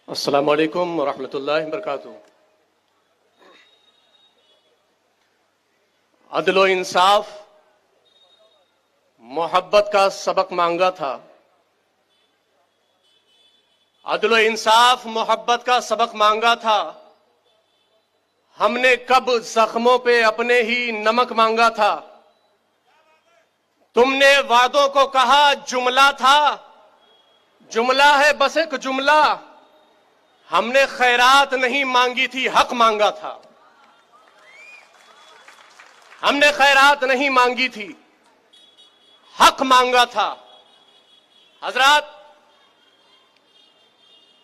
अस्सलामु अलैकुम रहमतुल्लाहि व बरकातुहू। अदलो इंसाफ मोहब्बत का सबक मांगा था। अदलो इंसाफ मोहब्बत का सबक मांगा था। हमने कब जख्मों पे अपने ही नमक मांगा था। तुमने वादों को कहा जुमला था, जुमला है बस एक जुमला। हमने खैरात नहीं मांगी थी, हक मांगा था। हमने खैरात नहीं मांगी थी, हक मांगा था। हजरात,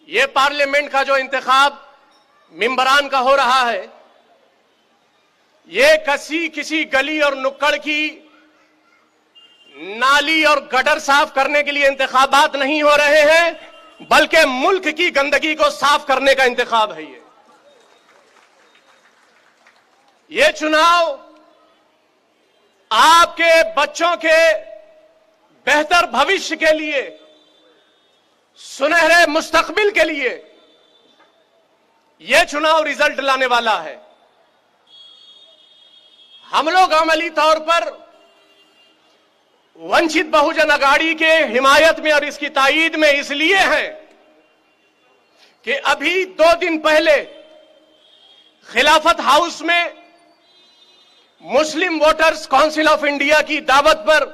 ये पार्लियामेंट का जो इंतखाब मिंबरान का हो रहा है, ये किसी गली और नुक्कड़ की नाली और गटर साफ करने के लिए इंतखाबात नहीं हो रहे हैं, बल्कि मुल्क की गंदगी को साफ करने का इंतखाब है। ये चुनाव आपके बच्चों के बेहतर भविष्य के लिए, सुनहरे मुस्तकबिल के लिए यह चुनाव रिजल्ट लाने वाला है। हम लोग अमली तौर पर वंचित बहुजन अघाड़ी के हिमायत में और इसकी ताईद में इसलिए हैं कि अभी 2 दिन पहले खिलाफत हाउस में मुस्लिम वोटर्स काउंसिल ऑफ इंडिया की दावत पर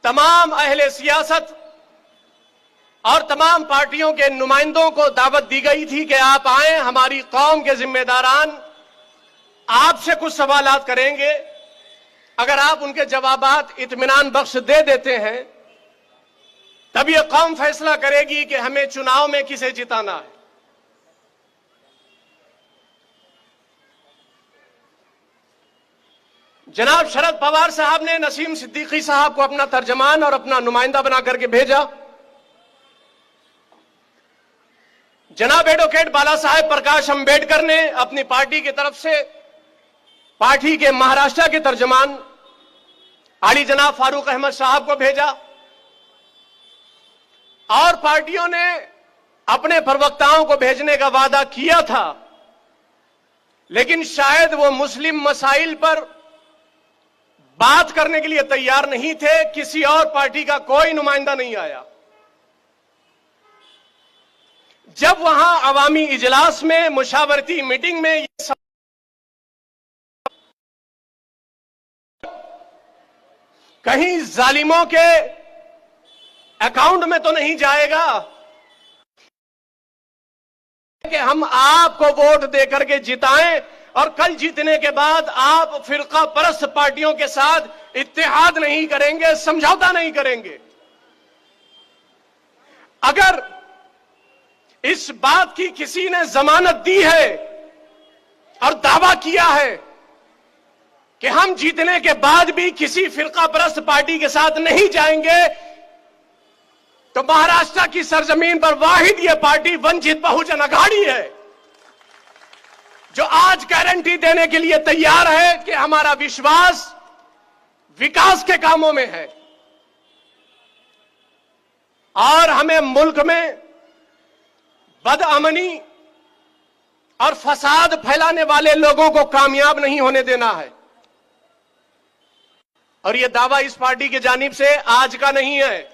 तमाम अहले सियासत और तमाम पार्टियों के नुमाइंदों को दावत दी गई थी कि आप आए, हमारी कौम के जिम्मेदारान आपसे कुछ सवालात करेंगे। अगर आप उनके जवाबात इत्मीनान बख्श दे देते हैं, तब यह कौम फैसला करेगी कि हमें चुनाव में किसे जिताना है। जनाब शरद पवार साहब ने नसीम सिद्दीकी साहब को अपना तर्जमान और अपना नुमाइंदा बना करके भेजा। जनाब एडवोकेट बाला साहेब प्रकाश अंबेडकर ने अपनी पार्टी की तरफ से पार्टी के महाराष्ट्र के तर्जमान आली जनाब फारूक अहमद साहब को भेजा और पार्टियों ने अपने प्रवक्ताओं को भेजने का वादा किया था, लेकिन शायद वो मुस्लिम मसाइल पर बात करने के लिए तैयार नहीं थे। किसी और पार्टी का कोई नुमाइंदा नहीं आया। जब वहां अवामी इजलास में, मुशावरती मीटिंग में ये कहीं जालिमों के अकाउंट में तो नहीं जाएगा कि हम आपको वोट देकर के जिताएं और कल जीतने के बाद आप फिरका परस्त पार्टियों के साथ इत्तेहाद नहीं करेंगे, समझौता नहीं करेंगे। अगर इस बात की किसी ने जमानत दी है और दावा किया है कि हम जीतने के बाद भी किसी फिरका परस्त पार्टी के साथ नहीं जाएंगे, तो महाराष्ट्र की सरजमीन पर वाहिद यह पार्टी वंचित बहुजन अघाड़ी है, जो आज गारंटी देने के लिए तैयार है कि हमारा विश्वास विकास के कामों में है और हमें मुल्क में बदअमनी और फसाद फैलाने वाले लोगों को कामयाब नहीं होने देना है। और यह दावा इस पार्टी की जानिब से आज का नहीं है।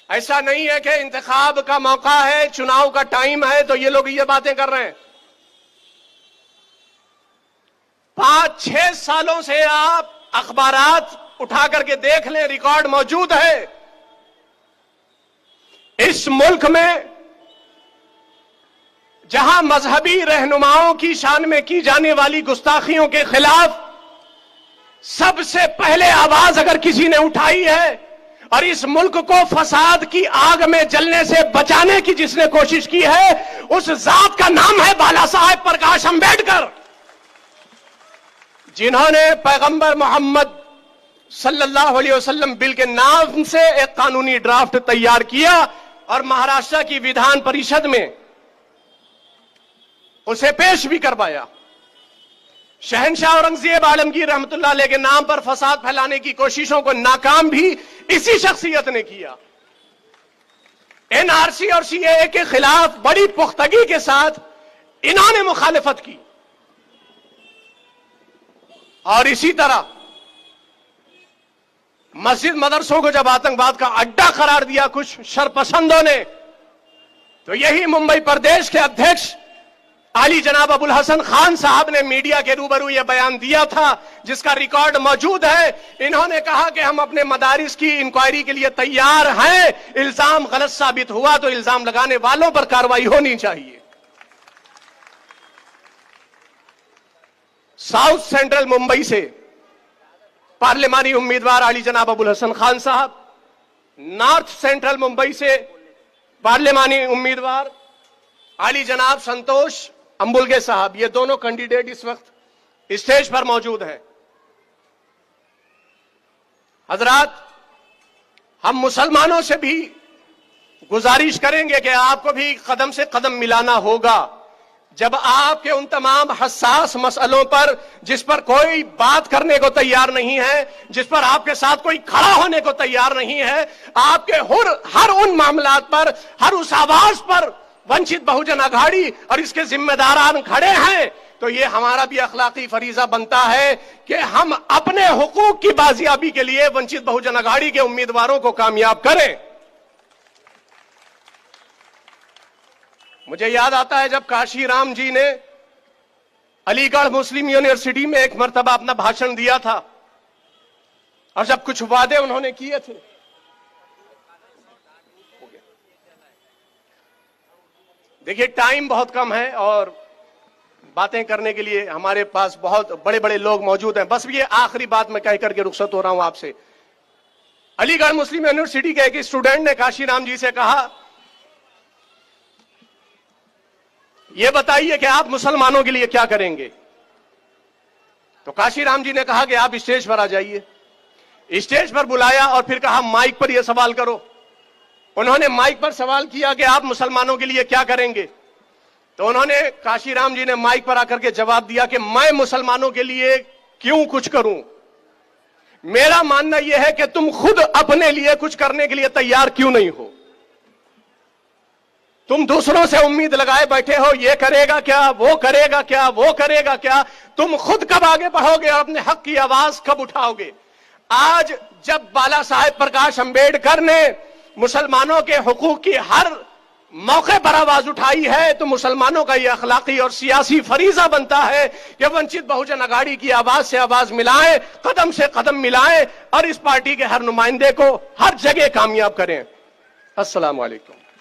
ऐसा नहीं है कि इंतखाब का मौका है, चुनाव का टाइम है तो ये लोग ये बातें कर रहे हैं। 5-6 सालों से आप अखबारात उठा करके देख लें, रिकॉर्ड मौजूद है। इस मुल्क में जहां मजहबी रहनुमाओं की शान में की जाने वाली गुस्ताखियों के खिलाफ सबसे पहले आवाज अगर किसी ने उठाई है और इस मुल्क को फसाद की आग में जलने से बचाने की जिसने कोशिश की है, उस जात का नाम है बाला साहेब प्रकाश अंबेडकर, जिन्होंने पैगंबर मोहम्मद सल्लल्लाहु अलैहि वसल्लम बिल के नाम से एक कानूनी ड्राफ्ट तैयार किया और महाराष्ट्र की विधान परिषद में उसे पेश भी करवाया। शहनशाह औरंगजेब आलमगीर रहमतुल्लाह अलैह के नाम पर फसाद फैलाने की कोशिशों को नाकाम भी इसी शख्सियत ने किया। एनआरसी और सीएए के खिलाफ बड़ी पुख्तगी के साथ इन्होंने मुखालिफत की और इसी तरह मस्जिद मदरसों को जब आतंकवाद का अड्डा करार दिया कुछ शरपसंदों ने, तो यही मुंबई प्रदेश के अध्यक्ष आली जनाब अबुल हसन खान साहब ने मीडिया के रूबरू यह बयान दिया था, जिसका रिकॉर्ड मौजूद है। इन्होंने कहा कि हम अपने मदारिस की इंक्वायरी के लिए तैयार हैं, इल्जाम गलत साबित हुआ तो इल्जाम लगाने वालों पर कार्रवाई होनी चाहिए। साउथ सेंट्रल मुंबई से पार्लिमानी उम्मीदवार आली जनाब अबुल हसन खान साहब, नॉर्थ सेंट्रल मुंबई से पार्लिमानी उम्मीदवार आली जनाब संतोष अंबुलगे साहब, ये दोनों कैंडिडेट इस वक्त स्टेज पर मौजूद हैं। हजरात, हम मुसलमानों से भी गुजारिश करेंगे कि आपको भी कदम से कदम मिलाना होगा। जब आपके उन तमाम हसास मसलों पर, जिस पर कोई बात करने को तैयार नहीं है, जिस पर आपके साथ कोई खड़ा होने को तैयार नहीं है, आपके हर उन मामलात पर, हर उस आवाज पर वंचित बहुजन अघाड़ी और इसके जिम्मेदारान खड़े हैं, तो ये हमारा भी अखलाकी फरीजा बनता है कि हम अपने हुकूक की बाजियाबी के लिए वंचित बहुजन अघाड़ी के उम्मीदवारों को कामयाब करें। मुझे याद आता है जब काशीराम जी ने अलीगढ़ मुस्लिम यूनिवर्सिटी में एक मर्तबा अपना भाषण दिया था और जब कुछ वादे उन्होंने किए थे, देखिए टाइम बहुत कम है और बातें करने के लिए हमारे पास बहुत बड़े बड़े लोग मौजूद हैं। बस ये आखिरी बात मैं कह करके रुखसत हो रहा हूं आपसे। अलीगढ़ मुस्लिम यूनिवर्सिटी के एक स्टूडेंट ने काशीराम जी से कहा, ये बताइए कि आप मुसलमानों के लिए क्या करेंगे। तो काशीराम जी ने कहा कि आप स्टेज पर आ जाइए। स्टेज पर बुलाया और फिर कहा माइक पर यह सवाल करो। उन्होंने माइक पर सवाल किया कि आप मुसलमानों के लिए क्या करेंगे। तो उन्होंने, काशीराम जी ने माइक पर आकर के जवाब दिया कि मैं मुसलमानों के लिए क्यों कुछ करूं। मेरा मानना यह है कि तुम खुद अपने लिए कुछ करने के लिए तैयार क्यों नहीं हो। तुम दूसरों से उम्मीद लगाए बैठे हो, ये करेगा क्या, वो करेगा क्या, वो करेगा क्या। तुम खुद कब आगे बढ़ोगे और अपने हक की आवाज कब उठाओगे। आज जब बाला साहेब प्रकाश अंबेडकर ने मुसलमानों के हुकूक की हर मौके पर आवाज उठाई है, तो मुसलमानों का यह अखलाकी और सियासी फरीजा बनता है कि वंचित बहुजन अघाड़ी की आवाज से आवाज मिलाएं, कदम से कदम मिलाएं और इस पार्टी के हर नुमाइंदे को हर जगह कामयाब करें। अस्सलाम वालेकुम।